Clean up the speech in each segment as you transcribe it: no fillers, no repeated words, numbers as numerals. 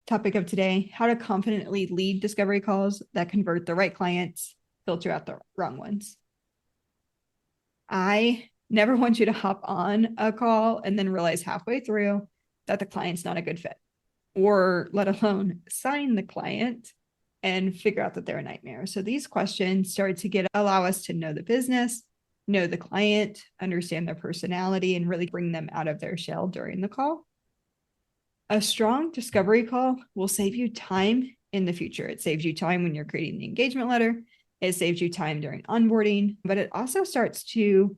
Topic of today, how to confidently lead discovery calls that convert the right clients, filter out the wrong ones. I never want you to hop on a call and then realize halfway through that the client's not a good fit, or let alone sign the client and figure out that they're a nightmare. So these questions start to allow us to know the business, know the client, understand their personality, and really bring them out of their shell during the call. A strong discovery call will save you time in the future. It saves you time when you're creating the engagement letter. It saves you time during onboarding, but it also starts to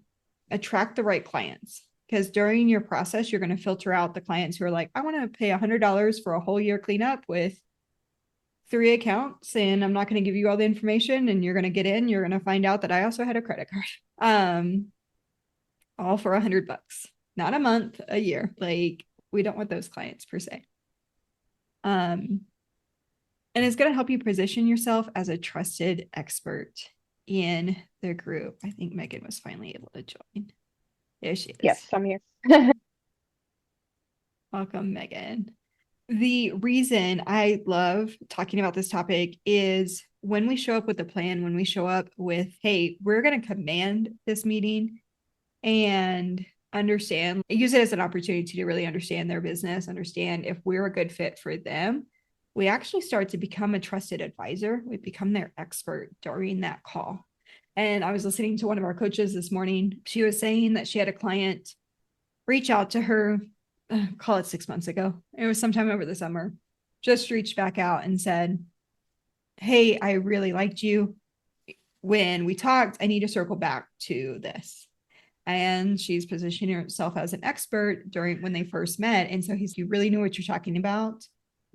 attract the right clients, because during your process, you're going to filter out the clients who are like, I want to pay $100 for a whole year cleanup with 3 accounts, and I'm not going to give you all the information, and you're going to get in, you're going to find out that I also had a credit card. All for $100, not a month, a year. Like, we don't want those clients per se. And it's going to help you position yourself as a trusted expert in the group. I think Megan was finally able to join. There she is. Yes, I'm here. Welcome, Megan. The reason I love talking about this topic is when we show up with a plan, when we show up with, hey, we're going to command this meeting and use it as an opportunity to really understand their business, understand if we're a good fit for them. We actually start to become a trusted advisor. We become their expert during that call. And I was listening to one of our coaches this morning. She was saying that she had a client reach out to her, call it 6 months ago. It was sometime over the summer. Just reached back out and said, hey, I really liked you. When we talked, I need to circle back to this. And she's positioning herself as an expert when they first met. And so you really knew what you're talking about.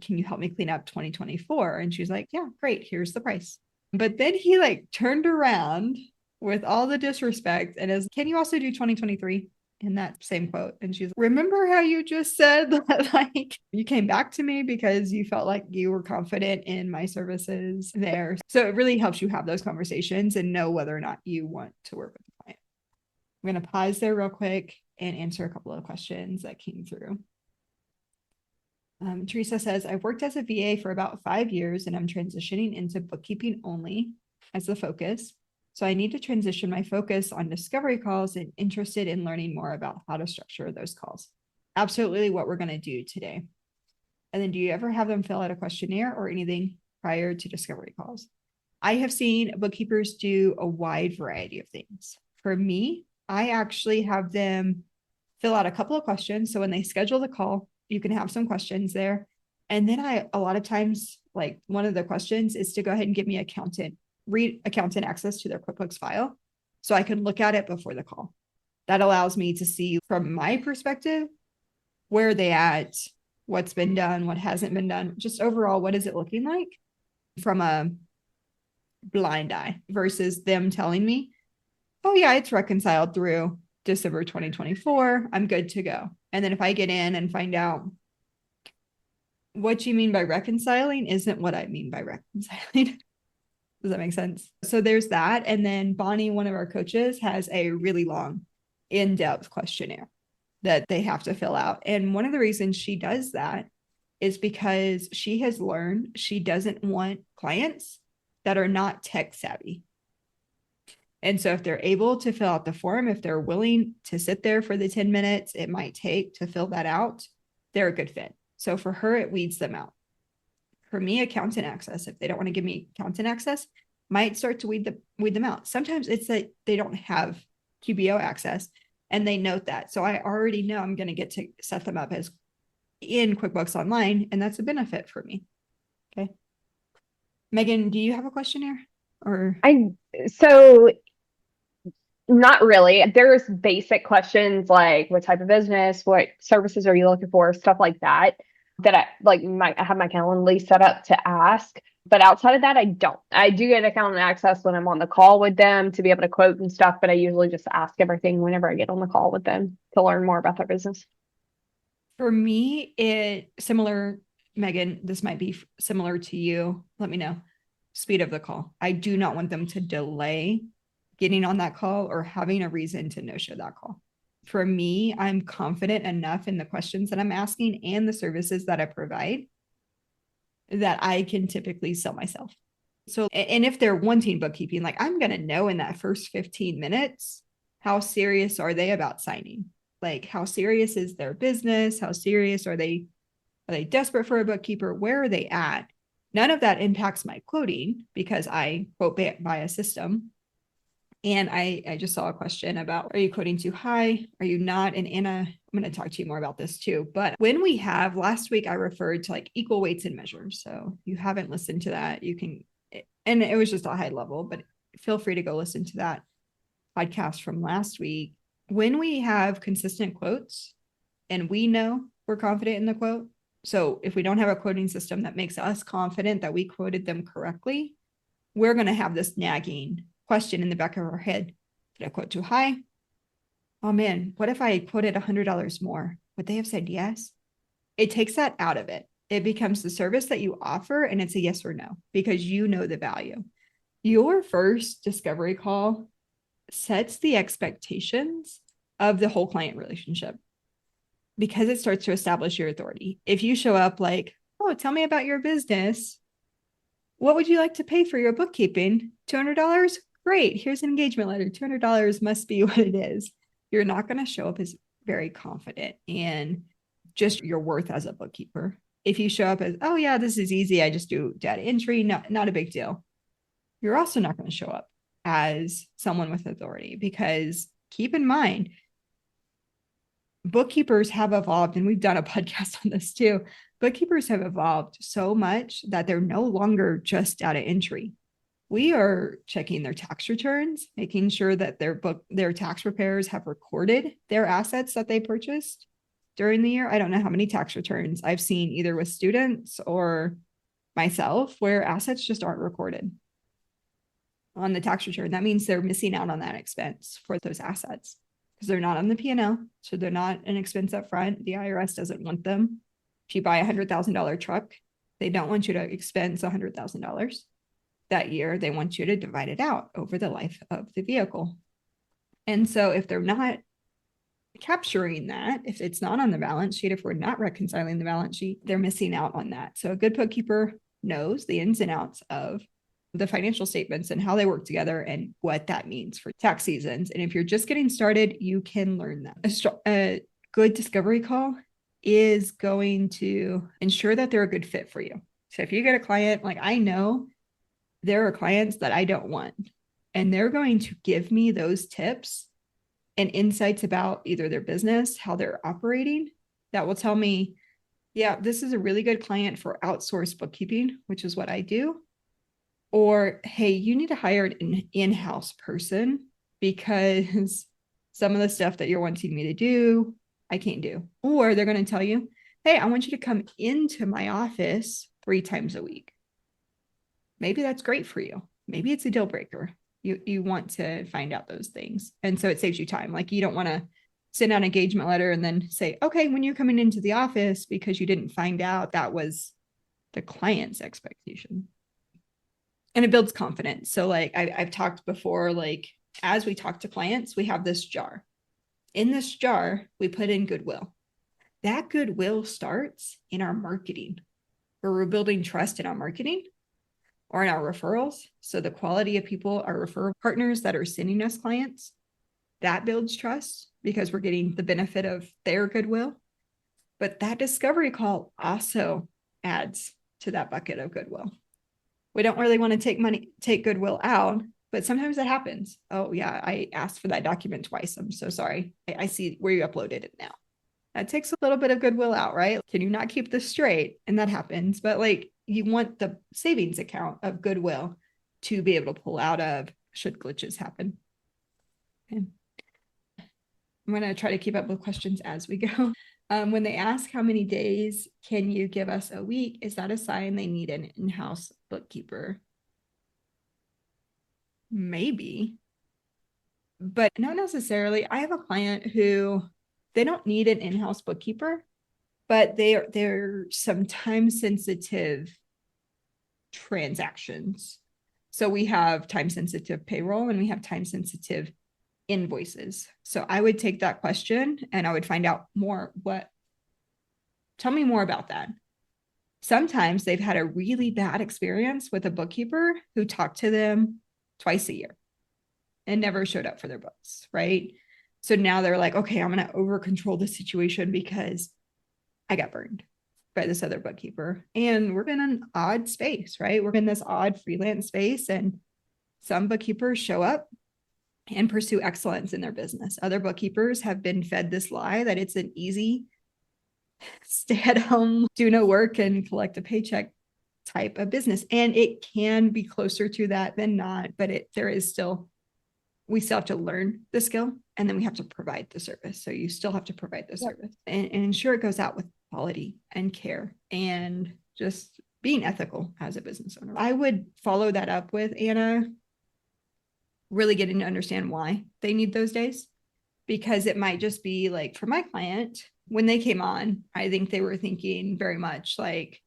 Can you help me clean up 2024? And she's like, yeah, great. Here's the price. But then he turned around with all the disrespect and can you also do 2023 in that same quote? And she's, remember how you just said that you came back to me because you felt like you were confident in my services there. So it really helps you have those conversations and know whether or not you want to work with the client. I'm going to pause there real quick and answer a couple of questions that came through. Teresa says, I've worked as a VA for about 5 years and I'm transitioning into bookkeeping only as the focus. So I need to transition my focus on discovery calls and interested in learning more about how to structure those calls. Absolutely what we're going to do today. And then do you ever have them fill out a questionnaire or anything prior to discovery calls? I have seen bookkeepers do a wide variety of things. For me, I actually have them fill out a couple of questions. So when they schedule the call, you can have some questions there. And then a lot of times, one of the questions is to go ahead and give me accountant access to their QuickBooks file so I can look at it before the call. That allows me to see from my perspective, where are they at, what's been done, what hasn't been done, just overall, what is it looking like from a blind eye versus them telling me, oh yeah, it's reconciled through December 2024. I'm good to go. And then if I get in and find out what you mean by reconciling isn't what I mean by reconciling. Does that make sense? So there's that. And then Bonnie, one of our coaches, has a really long, in-depth questionnaire that they have to fill out. And one of the reasons she does that is because she has learned she doesn't want clients that are not tech savvy. And so if they're able to fill out the form, if they're willing to sit there for the 10 minutes it might take to fill that out, they're a good fit. So for her, it weeds them out. For me, accountant access, if they don't want to give me accountant access, might start to weed them out. Sometimes it's that they don't have QBO access and they note that. So I already know I'm going to get to set them up as in QuickBooks Online, and that's a benefit for me. Okay. Megan, do you have a question here? So not really. There's basic questions like what type of business, what services are you looking for, stuff like that I have my Calendly set up to ask. But outside of that, I don't. I do get accountant access when I'm on the call with them to be able to quote and stuff, but I usually just ask everything whenever I get on the call with them to learn more about their business. For me, similar, Megan, this might be similar to you. Let me know. Speed of the call. I do not want them to delay getting on that call or having a reason to no-show that call. For me, I'm confident enough in the questions that I'm asking and the services that I provide that I can typically sell myself. So, and if they're wanting bookkeeping, like I'm going to know in that first 15 minutes, how serious are they about signing? Like how serious is their business? How serious are they desperate for a bookkeeper? Where are they at? None of that impacts my quoting because I quote by a system. And I just saw a question about, are you quoting too high? Are you not? And Anna, I'm going to talk to you more about this too. But when we have, last week, I referred to like equal weights and measures. So if you haven't listened to that, you can, and it was just a high level, but feel free to go listen to that podcast from last week. When we have consistent quotes and we know we're confident in the quote, so if we don't have a quoting system that makes us confident that we quoted them correctly, we're going to have this nagging question in the back of our head. Did I quote too high? Oh man, what if I quoted $100 more? Would they have said yes? It takes that out of it. It becomes the service that you offer and it's a yes or no because you know the value. Your first discovery call sets the expectations of the whole client relationship because it starts to establish your authority. If you show up like, oh, tell me about your business. What would you like to pay for your bookkeeping? $200? Great. Here's an engagement letter. $200 must be what it is. You're not going to show up as very confident in just your worth as a bookkeeper. If you show up as, oh, yeah, this is easy. I just do data entry. No, not a big deal. You're also not going to show up as someone with authority because keep in mind, bookkeepers have evolved, and we've done a podcast on this too. Bookkeepers have evolved so much that they're no longer just data entry. We are checking their tax returns, making sure that their tax preparers have recorded their assets that they purchased during the year. I don't know how many tax returns I've seen either with students or myself where assets just aren't recorded on the tax return. That means they're missing out on that expense for those assets because they're not on the P&L. So they're not an expense up front. The IRS doesn't want them. If you buy a $100,000 truck, they don't want you to expense $100,000 that year. They want you to divide it out over the life of the vehicle. And so if they're not capturing that, if it's not on the balance sheet, if we're not reconciling the balance sheet, they're missing out on that. So a good bookkeeper knows the ins and outs of the financial statements and how they work together and what that means for tax seasons. And if you're just getting started, you can learn that. A good discovery call is going to ensure that they're a good fit for you. So if you get a client, like I know there are clients that I don't want, and they're going to give me those tips and insights about either their business, how they're operating, that will tell me, yeah, this is a really good client for outsourced bookkeeping, which is what I do. Or, hey, you need to hire an in-house person because some of the stuff that you're wanting me to do, I can't do. Or they're going to tell you, hey, I want you to come into my office 3 times a week. Maybe that's great for you. Maybe it's a deal breaker. You want to find out those things. And so it saves you time. Like you don't want to send out an engagement letter and then say, okay, when you're coming into the office because you didn't find out that was the client's expectation. And it builds confidence. So like I've talked before, like as we talk to clients, we have this jar. In this jar, we put in goodwill. That goodwill starts in our marketing, where we're building trust in our marketing or in our referrals. So the quality of people, our referral partners that are sending us clients, that builds trust because we're getting the benefit of their goodwill. But that discovery call also adds to that bucket of goodwill. We don't really want to take goodwill out, but sometimes that happens. Oh yeah, I asked for that document twice. I'm so sorry. I see where you uploaded it now. That takes a little bit of goodwill out, right? Can you not keep this straight? And that happens, but like you want the savings account of goodwill to be able to pull out of should glitches happen. Okay. I'm going to try to keep up with questions as we go. When they ask how many days can you give us a week, is that a sign they need an in-house bookkeeper? Maybe, but not necessarily. I have a client who they don't need an in-house bookkeeper, but they're some time sensitive transactions. So we have time sensitive payroll and we have time sensitive invoices. So I would take that question and I would find out more. Tell me more about that. Sometimes they've had a really bad experience with a bookkeeper who talked to them twice a year and never showed up for their books, right? So now they're like, okay, I'm going to over control the situation because I got burned by this other bookkeeper. And we're in an odd space, right? We're in this odd freelance space, and some bookkeepers show up and pursue excellence in their business. Other bookkeepers have been fed this lie that it's an easy stay at home, do no work, and collect a paycheck type of business. And it can be closer to that than not, but we still have to learn the skill, and then we have to provide the service. So you still have to provide the service and ensure it goes out with quality and care and just being ethical as a business owner. I would follow that up with Anna, really getting to understand why they need those days, because it might just be like, for my client, when they came on, I think they were thinking very much like,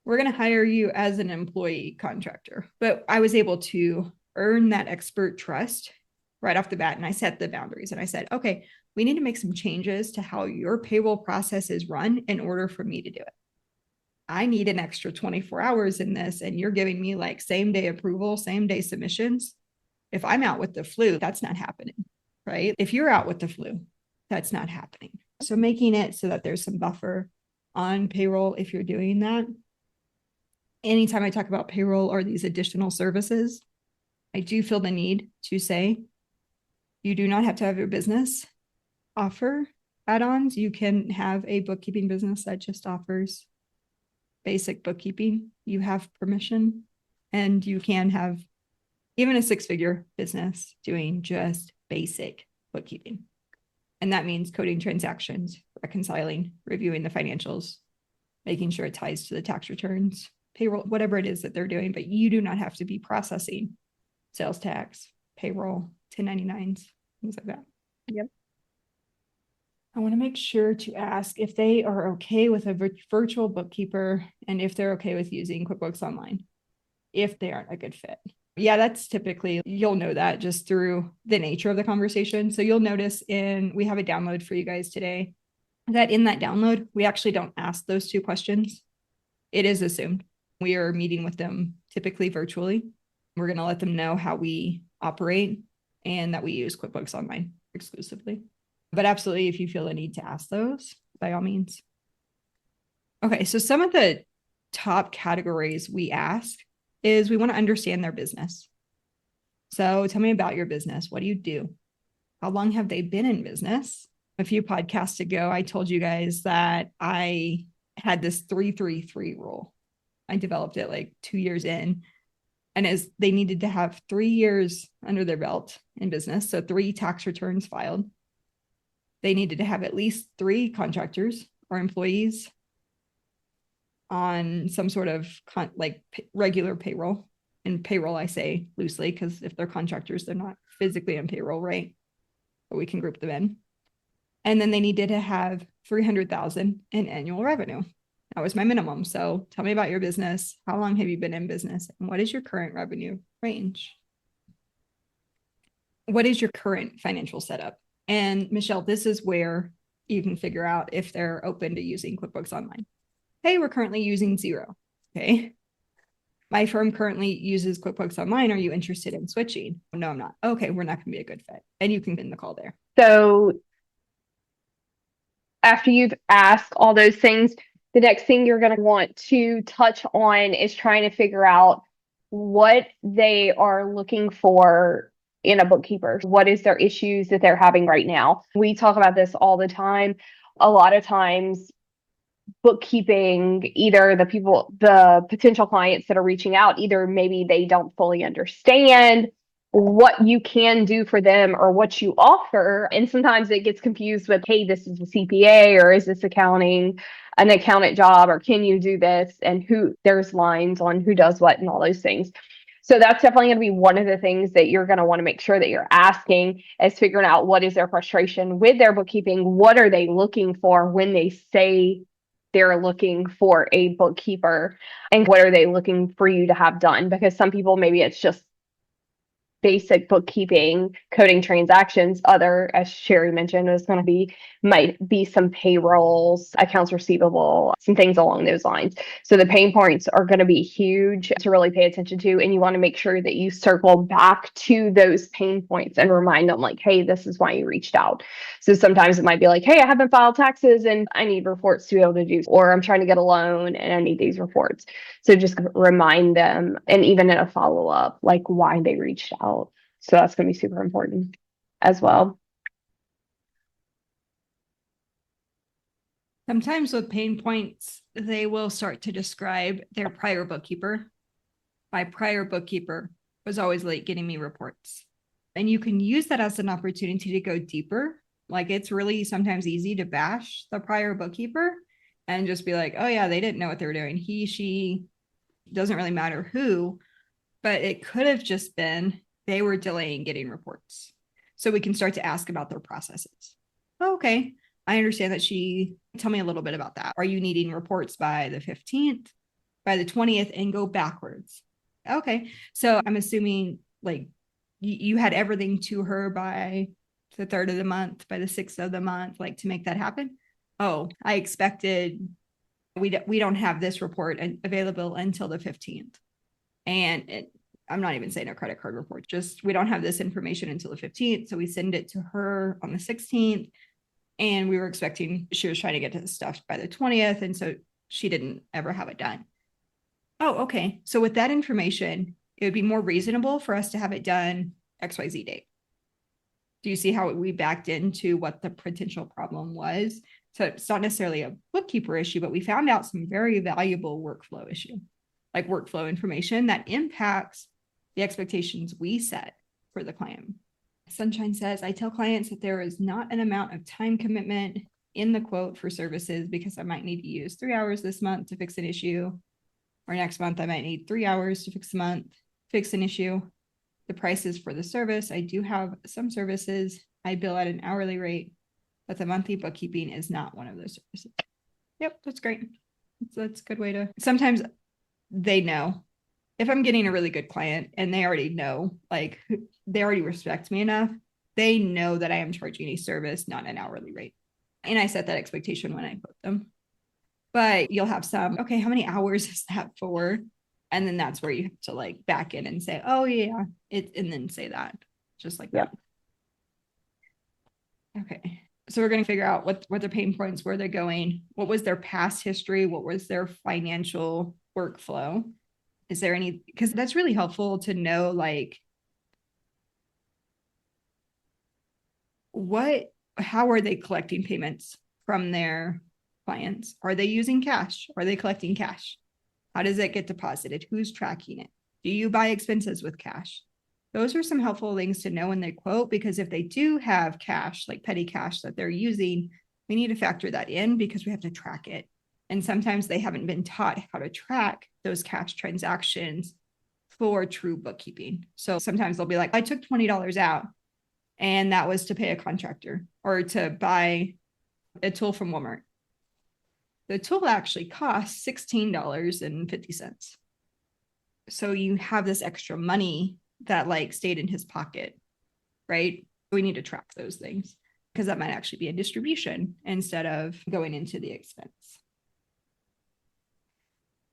we're going to hire you as an employee contractor. But I was able to earn that expert trust right off the bat. And I set the boundaries and I said, okay, we need to make some changes to how your payroll process is run in order for me to do it. I need an extra 24 hours in this, and you're giving me like same day approval, same day submissions. If I'm out with the flu, that's not happening, right? If you're out with the flu, that's not happening. So making it so that there's some buffer on payroll if you're doing that. Anytime I talk about payroll or these additional services, I do feel the need to say, you do not have to have your business offer add-ons. You can have a bookkeeping business that just offers basic bookkeeping. You have permission, and you can have even a six-figure business doing just basic bookkeeping. And that means coding transactions, reconciling, reviewing the financials, making sure it ties to the tax returns, payroll, whatever it is that they're doing. But you do not have to be processing sales tax, payroll, 1099s, things like that. Yep. I want to make sure to ask if they are okay with a virtual bookkeeper and if they're okay with using QuickBooks Online, if they aren't a good fit. Yeah, that's typically, you'll know that just through the nature of the conversation. So you'll notice we have a download for you guys today, that in that download, we actually don't ask those two questions. It is assumed. We are meeting with them typically virtually. We're going to let them know how we operate and that we use QuickBooks Online exclusively. But absolutely, if you feel the need to ask those, by all means. Okay, so some of the top categories we ask is we want to understand their business. So tell me about your business. What do you do? How long have they been in business? A few podcasts ago, I told you guys that I had this 3-3-3 rule. I developed it like 2 years in. And as they needed to have 3 years under their belt in business, so 3 tax returns filed. They needed to have at least 3 contractors or employees on some sort of regular payroll. And payroll, I say loosely, because if they're contractors, they're not physically on payroll, right? But we can group them in. And then they needed to have 300,000 in annual revenue. That was my minimum. So tell me about your business. How long have you been in business? And what is your current revenue range? What is your current financial setup? And Michelle, this is where you can figure out if they're open to using QuickBooks Online. Hey, we're currently using Xero. Okay. My firm currently uses QuickBooks Online. Are you interested in switching? No, I'm not. Okay, we're not going to be a good fit. And you can end the call there. So after you've asked all those things, the next thing you're going to want to touch on is trying to figure out what they are looking for in a bookkeeper. What is their issues that they're having right now? We talk about this all the time. A lot of times, bookkeeping, either the potential clients that are reaching out, either maybe they don't fully understand what you can do for them or what you offer. And sometimes it gets confused with, hey, this is a CPA, or is this an accountant job, or can you do this? And there's lines on who does what and all those things. So that's definitely going to be one of the things that you're going to want to make sure that you're asking, is figuring out what is their frustration with their bookkeeping. What are they looking for when they say they're looking for a bookkeeper, and what are they looking for you to have done? Because some people, maybe it's just basic bookkeeping, coding transactions. Other, as Sherry mentioned, is going to be, might be some payrolls, accounts receivable, some things along those lines. So the pain points are going to be huge to really pay attention to. And you want to make sure that you circle back to those pain points and remind them like, hey, this is why you reached out. So sometimes it might be like, hey, I haven't filed taxes and I need reports to be able to do, or I'm trying to get a loan and I need these reports. So just remind them, and even in a follow up, like why they reached out. So that's going to be super important as well. Sometimes with pain points, they will start to describe their prior bookkeeper. My prior bookkeeper was always late getting me reports. And you can use that as an opportunity to go deeper. Like it's really sometimes easy to bash the prior bookkeeper and just be like, oh yeah, they didn't know what they were doing. He, she, doesn't really matter who, but it could have just been they were delaying getting reports. So we can start to ask about their processes. Oh, okay. I understand that tell me a little bit about that. Are you needing reports by the 15th, by the 20th, and go backwards? Okay. So I'm assuming like you had everything to her by the 3rd of the month, by the 6th of the month, like to make that happen. Oh, I expected we don't have this report available until the 15th. And I'm not even saying a credit card report, just we don't have this information until the 15th. So we send it to her on the 16th. And we were expecting, she was trying to get to the stuff by the 20th. And so she didn't ever have it done. Oh, okay. So with that information, it would be more reasonable for us to have it done XYZ date. Do you see how we backed into what the potential problem was? So it's not necessarily a bookkeeper issue, but we found out some very valuable workflow issue, like workflow information that impacts the expectations we set for the client. Sunshine says, I tell clients that there is not an amount of time commitment in the quote for services because I might need to use 3 hours this month to fix an issue, or next month I might need 3 hours to fix an issue. The prices for the service, I do have some services I bill at an hourly rate, but the monthly bookkeeping is not one of those services. Yep, that's great. That's a good way to, sometimes they know if I'm getting a really good client and they already know, like they already respect me enough, they know that I am charging a service, not an hourly rate. And I set that expectation when I quote them. But you'll have some, okay, how many hours is that for? And then that's where you have to like back in and say, oh yeah, and then say that, just like that. Okay. So we're going to figure out what their pain points, where they're going, what was their past history, what was their financial workflow. Is there any, because that's really helpful to know, like, how are they collecting payments from their clients? Are they using cash? Are they collecting cash? How does it get deposited? Who's tracking it? Do you buy expenses with cash? Those are some helpful things to know when they quote, because if they do have cash, like petty cash that they're using, we need to factor that in because we have to track it. And sometimes they haven't been taught how to track those cash transactions for true bookkeeping. So sometimes they'll be like, I took $20 out and that was to pay a contractor or to buy a tool from Walmart. The tool actually costs $16.50. So you have this extra money that like stayed in his pocket, right? We need to track those things because that might actually be a distribution instead of going into the expense.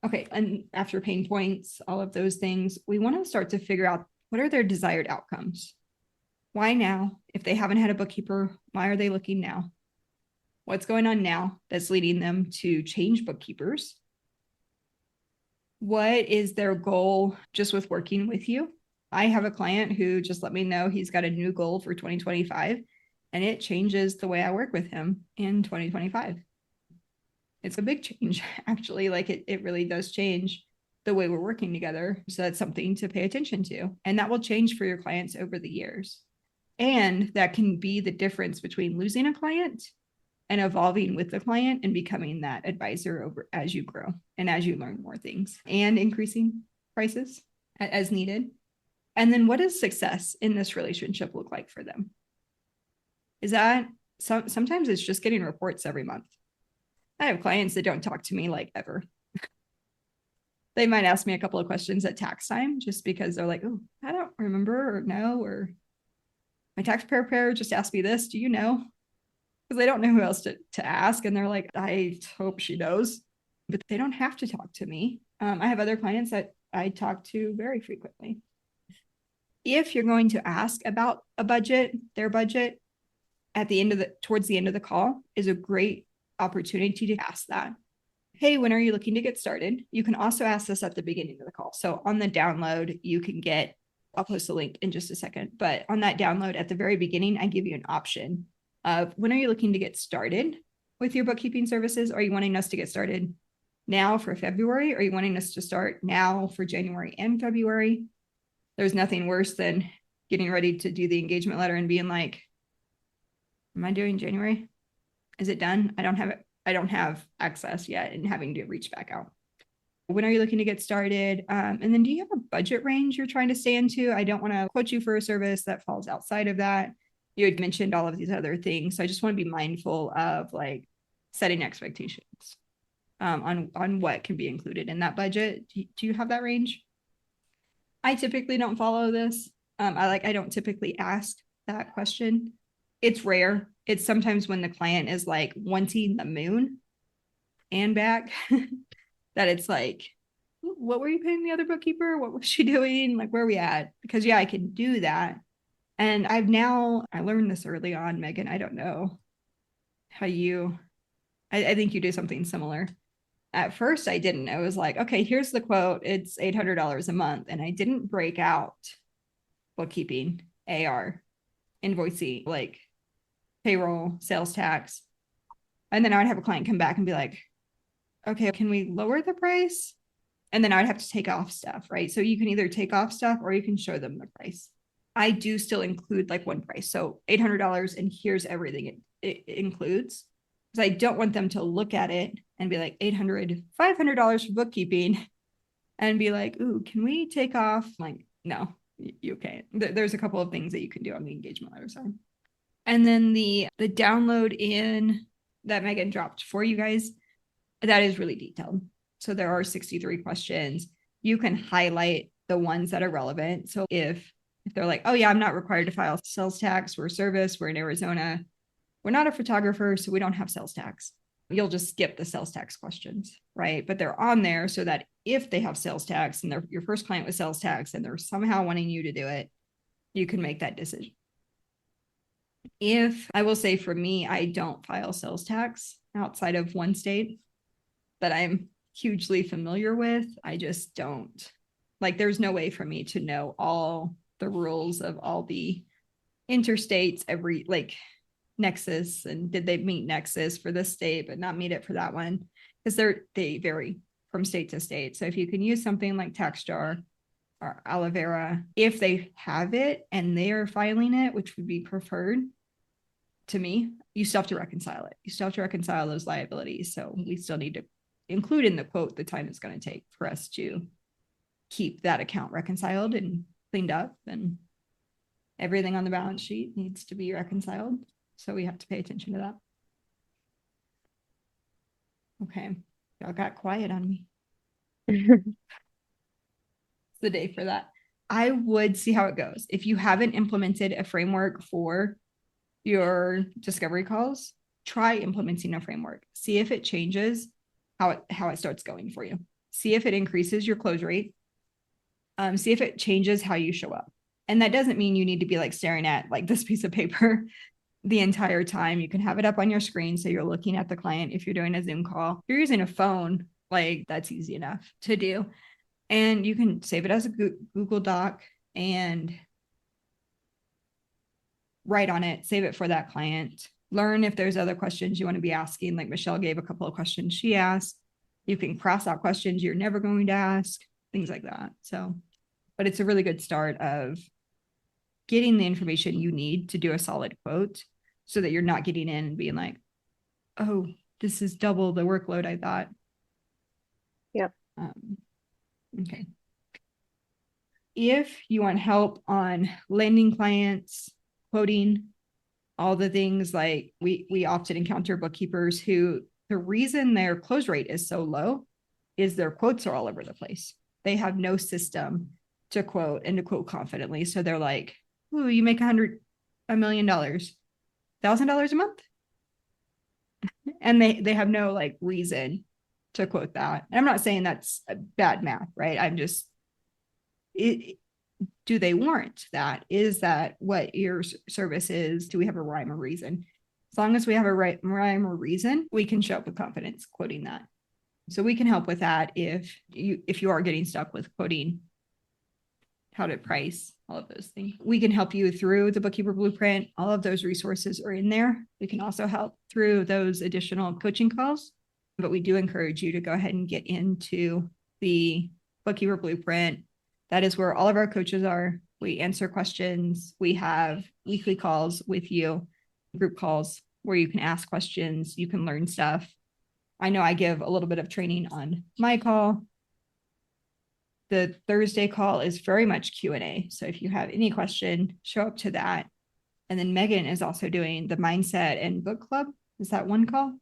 Okay, and after pain points, all of those things, we want to start to figure out what are their desired outcomes. Why now? If they haven't had a bookkeeper, why are they looking now? What's going on now that's leading them to change bookkeepers? What is their goal just with working with you? I have a client who just let me know he's got a new goal for 2025, and it changes the way I work with him in 2025. It's a big change, actually. Like it really does change the way we're working together. So that's something to pay attention to. And that will change for your clients over the years. And that can be the difference between losing a client and evolving with the client and becoming that advisor over as you grow and as you learn more things and increasing prices as needed. And then what does success in this relationship look like for them? Is that sometimes it's just getting reports every month. I have clients that don't talk to me like ever. They might ask me a couple of questions at tax time just because they're like, oh, I don't remember or know, or my tax preparer just asked me this. Do you know? Because they don't know who else to ask. And they're like, I hope she knows, but they don't have to talk to me. I have other clients that I talk to very frequently. If you're going to ask about a budget, their budget, towards the end of the call is a great opportunity to ask that. Hey, when are you looking to get started? You can also ask this at the beginning of the call. So on the download, you can get, I'll post a link in just a second, but on that download at the very beginning, I give you an option of when are you looking to get started with your bookkeeping services? Are you wanting us to get started now for February? Or are you wanting us to start now for January and February? There's nothing worse than getting ready to do the engagement letter and being like, am I doing January? Is it done? I don't have it. I don't have access yet and having to reach back out. When are you looking to get started? And then do you have a budget range you're trying to stay into? I don't want to quote you for a service that falls outside of that. You had mentioned all of these other things. So I just want to be mindful of like setting expectations on what can be included in that budget. Do you have that range? I typically don't follow this. I don't typically ask that question. It's rare. It's sometimes when the client is like wanting the moon and back that it's like, what were you paying the other bookkeeper? What was she doing? Like, where are we at? Because yeah, I can do that. And I learned this early on, Megan. I don't know how I think you do something similar. At first I didn't. I was like, okay, here's the quote. It's $800 a month. And I didn't break out bookkeeping, AR, invoicing, like payroll, sales tax. And then I would have a client come back and be like, okay, can we lower the price? And then I would have to take off stuff, right? So you can either take off stuff or you can show them the price. I do still include like one price. So $800 and here's everything it includes. Because I don't want them to look at it and be like $800, $500 for bookkeeping and be like, ooh, can we take off? Like, no, you can't. There's a couple of things that you can do on the engagement letter side. And then the download in that Megan dropped for you guys, that is really detailed. So there are 63 questions. You can highlight the ones that are relevant. So if they're like, oh yeah, I'm not required to file sales tax, we're a service, we're in Arizona, we're not a photographer, so we don't have sales tax. You'll just skip the sales tax questions, right? But they're on there so that if they have sales tax and your first client with sales tax and they're somehow wanting you to do it, you can make that decision. If I will say for me, I don't file sales tax outside of one state that I'm hugely familiar with. I just don't. Like, there's no way for me to know all the rules of all the interstates, every like nexus, and did they meet nexus for this state but not meet it for that one, because they vary from state to state. So if you can use something like TaxJar or Olivera, if they have it and they're filing it, which would be preferred to me, you still have to reconcile it. You still have to reconcile those liabilities. So we still need to include in the quote the time it's going to take for us to keep that account reconciled and cleaned up, and everything on the balance sheet needs to be reconciled. So we have to pay attention to that. Okay. Y'all got quiet on me. It's the day for that. I would see how it goes. If you haven't implemented a framework for your discovery calls, try implementing a framework. See if it changes how it starts going for you. See if it increases your close rate. See if it changes how you show up. And that doesn't mean you need to be like staring at like this piece of paper the entire time. You can have it up on your screen so you're looking at the client. If you're doing a Zoom call, if you're using a phone, like that's easy enough to do. And you can save it as a Google Doc and write on it, save it for that client. Learn if there's other questions you want to be asking. Like Michelle gave a couple of questions she asked. You can cross out questions you're never going to ask, things like that. So, but it's a really good start of getting the information you need to do a solid quote so that you're not getting in and being like, oh, this is double the workload I thought. Yep. Okay. If you want help on landing clients, quoting, all the things, like we often encounter bookkeepers who the reason their close rate is so low is their quotes are all over the place. They have no system to quote and to quote confidently. So they're like, ooh, you make $100 million, $1,000 a month. And they have no like reason to quote that. And I'm not saying that's a bad math, right? I'm just, do they warrant that? Is that what your service is? Do we have a rhyme or reason? As long as we have a rhyme or reason, we can show up with confidence quoting that. So we can help with that if you are getting stuck with quoting, how to price, all of those things. We can help you through the Bookkeeper Blueprint. All of those resources are in there. We can also help through those additional coaching calls, but we do encourage you to go ahead and get into the Bookkeeper Blueprint. That is where all of our coaches are. We answer questions. We have weekly calls with you, group calls where you can ask questions, you can learn stuff. I know I give a little bit of training on my call. The Thursday call is very much Q&A. So if you have any question, show up to that. And then Megan is also doing the mindset and book club. Is that one call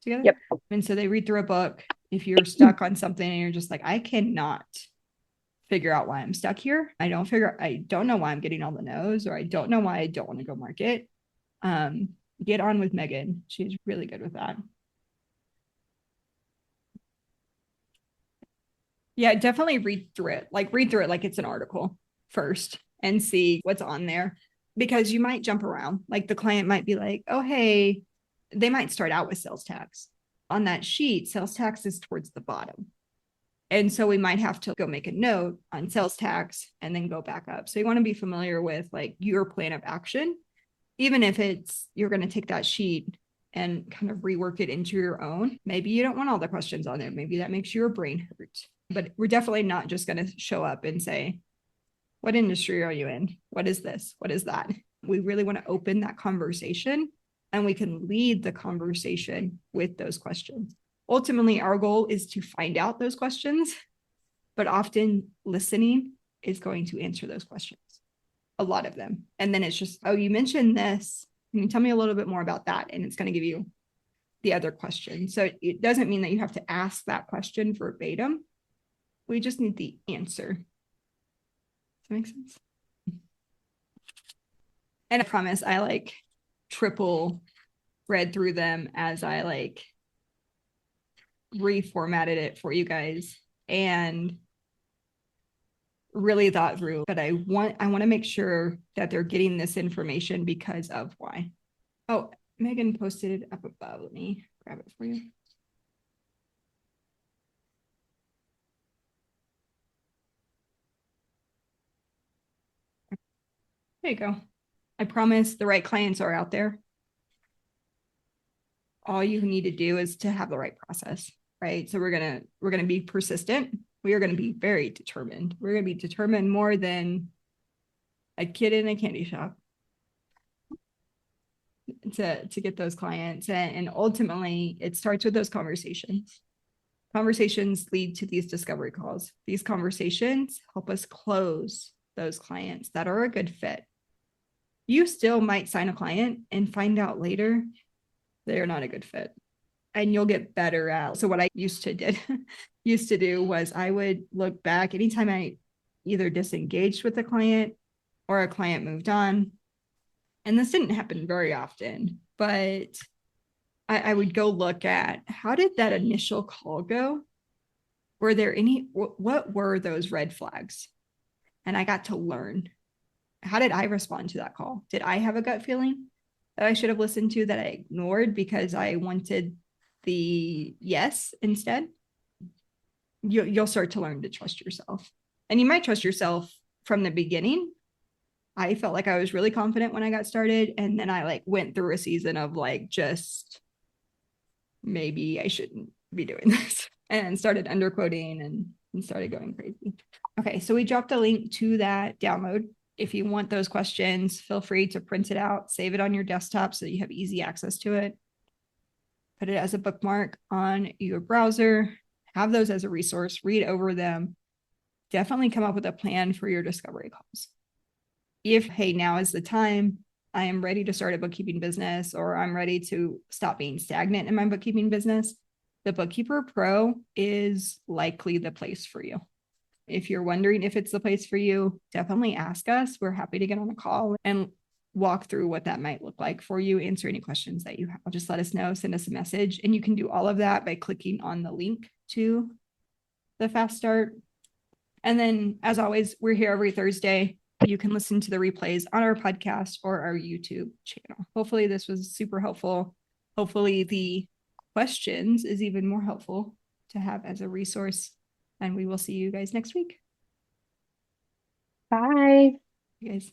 together? Yep. And so they read through a book. If you're stuck on something and you're just like, I cannot figure out why I'm stuck here. I don't know why I'm getting all the no's, or I don't know why I don't want to go market. Get on with Megan. She's really good with that. Yeah, definitely read through it like it's an article first and see what's on there, because you might jump around. Like the client might be like, oh, hey, they might start out with sales tax. On that sheet, sales tax is towards the bottom. And so we might have to go make a note on sales tax and then go back up. So you want to be familiar with like your plan of action, even if you're going to take that sheet and kind of rework it into your own. Maybe you don't want all the questions on there. Maybe that makes your brain hurt. But we're definitely not just going to show up and say, what industry are you in? What is this? What is that? We really want to open that conversation, and we can lead the conversation with those questions. Ultimately, our goal is to find out those questions, but often listening is going to answer those questions, a lot of them. And then it's just, oh, you mentioned this. Can you tell me a little bit more about that? And it's going to give you the other question. So it doesn't mean that you have to ask that question verbatim. We just need the answer. Does that make sense? And I promise I like triple read through them as I like reformatted it for you guys and really thought through. But I want to make sure that they're getting this information because of why. Oh, Megan posted it up above. Let me grab it for you. There you go. I promise the right clients are out there. All you need to do is to have the right process, right? So we're gonna be persistent. We are gonna be very determined. We're gonna be determined more than a kid in a candy shop to get those clients. And ultimately, it starts with those conversations. Conversations lead to these discovery calls. These conversations help us close those clients that are a good fit. You still might sign a client and find out later they're not a good fit, and you'll get better at. So what I used to do was I would look back anytime I either disengaged with a client or a client moved on. And this didn't happen very often, but I would go look at how did that initial call go? Were there what were those red flags? And I got to learn. How did I respond to that call? Did I have a gut feeling that I should have listened to that I ignored because I wanted the yes instead? You'll start to learn to trust yourself. And you might trust yourself from the beginning. I felt like I was really confident when I got started. And then I like went through a season of like, just maybe I shouldn't be doing this, and started underquoting and started going crazy. Okay, so we dropped a link to that download. If you want those questions, feel free to print it out, save it on your desktop so that you have easy access to it. Put it as a bookmark on your browser, have those as a resource, read over them. Definitely come up with a plan for your discovery calls. If, hey, now is the time, I am ready to start a bookkeeping business, or I'm ready to stop being stagnant in my bookkeeping business, the Bookkeeper Pro is likely the place for you. If you're wondering if it's the place for you, definitely ask us. We're happy to get on a call and walk through what that might look like for you, answer any questions that you have. Just let us know, send us a message, and you can do all of that by clicking on the link to the Fast Start. And then, as always, we're here every Thursday. You can listen to the replays on our podcast or our YouTube channel. Hopefully this was super helpful. Hopefully the questions is even more helpful to have as a resource. And we will see you guys next week. Bye. You guys.